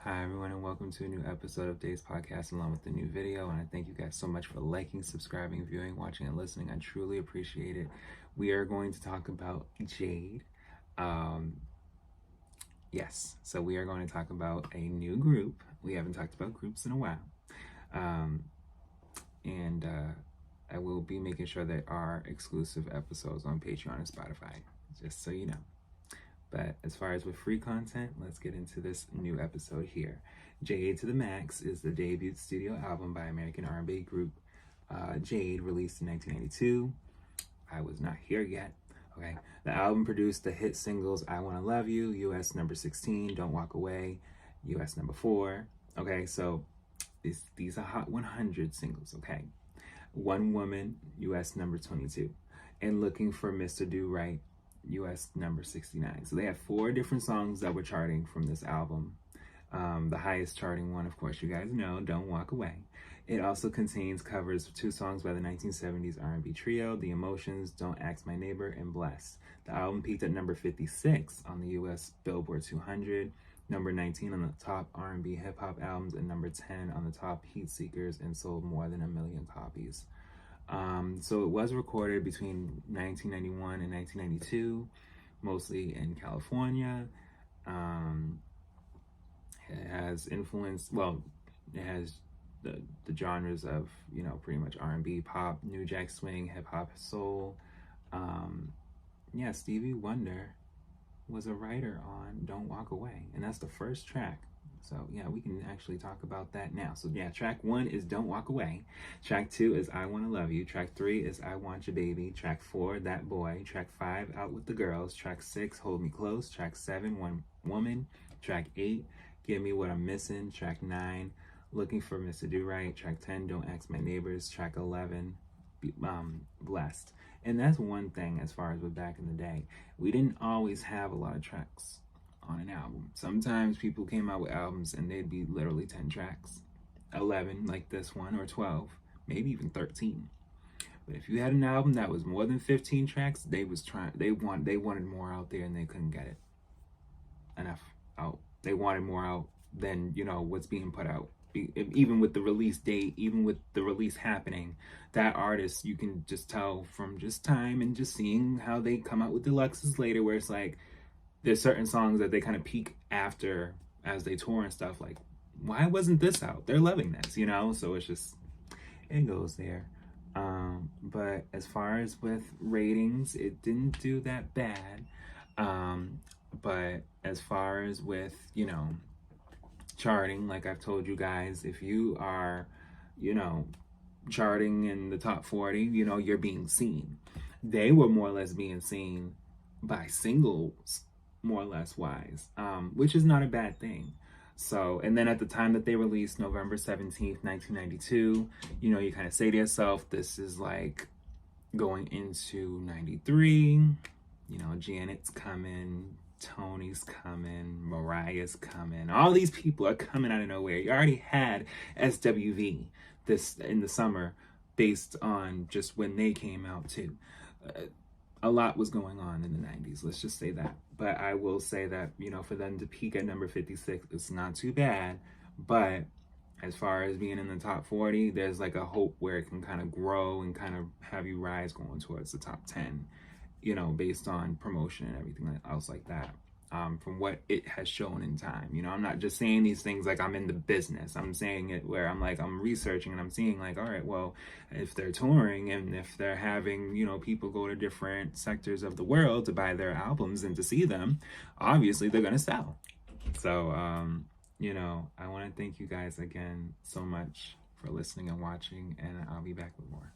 Hi everyone, and welcome to a new episode of Dave's Podcast along with the new video. And I thank you guys so much for liking, subscribing, viewing, watching, and listening. I truly appreciate it. We are going to talk about Jade. So we are going to talk about a new group. We haven't talked about groups in a while. And I will be making sure there are exclusive episodes on Patreon and Spotify, just so you know. But as far as with free content, let's get into this new episode here. Jade to the Max is the debut studio album by American R&B group Jade, released in 1992. I was not here yet. Okay. The album produced the hit singles I Wanna Love You, US number 16, Don't Walk Away, US number 4. Okay, so these are Hot 100 singles, okay? One Woman, US number 22. And Looking for Mr. Do Right, US number 69. So they have 4 different songs that were charting from this album. The highest charting one, of course, you guys know, Don't Walk Away. It also contains covers of 2 songs by the 1970s R&B trio, The Emotions, Don't Ask My Neighbor, and Bless. The album peaked at number 56 on the US Billboard 200, number 19 on the top R&B hip-hop albums, and number 10 on the top heat seekers, and sold more than 1 million copies. So it was recorded between 1991 and 1992, mostly in California. It has influenced, it has the genres of, pretty much R&B, pop, new jack swing, hip hop, soul. Stevie Wonder was a writer on Don't Walk Away, and that's the first track. So yeah, we can actually talk about that now. So yeah, track 1 is Don't Walk Away. Track 2 is I Wanna Love You. Track 3 is I Want Your Baby. Track 4, That Boy. Track 5, Out With The Girls. Track 6, Hold Me Close. Track 7, One Woman. Track 8, Give Me What I'm Missing. Track 9, Looking for Mr. Do Right. Track 10, Don't Ask My Neighbors. Track 11, Blessed. And that's one thing as far as with back in the day. We didn't always have a lot of tracks on an album. Sometimes people came out with albums and they'd be literally 10 tracks, 11 like this one, or 12, maybe even 13. But if you had an album that was more than 15 tracks, they wanted more out there and they couldn't get it enough out. They wanted more out than what's being put out. Even with the release date, even with the release happening, that artist, you can just tell from just time and just seeing how they come out with deluxes later, where it's like there's certain songs that they kind of peak after as they tour and stuff, like, why wasn't this out? They're loving this, so it's just, it goes there. But as far as with ratings, it didn't do that bad. But as far as with charting, like I've told you guys, if you are charting in the top 40, you're being seen. They were more or less being seen by singles, more or less wise, which is not a bad thing. So, and then at the time that they released, November 17th, 1992, you kind of say to yourself, this is like going into 93, Janet's coming, Tony's coming, Mariah's coming, all these people are coming out of nowhere. You already had SWV this in the summer based on just when they came out too. A lot was going on in the 90s, let's just say that. But I will say that, for them to peak at number 56, it's not too bad. But as far as being in the top 40, there's like a hope where it can kind of grow and kind of have you rise going towards the top 10, based on promotion and everything else like that. From what it has shown in time. I'm not just saying these things like I'm in the business. I'm saying it where I'm researching and I'm seeing like, all right, well, if they're touring and if they're having, people go to different sectors of the world to buy their albums and to see them, obviously they're going to sell. So, I want to thank you guys again so much for listening and watching, and I'll be back with more.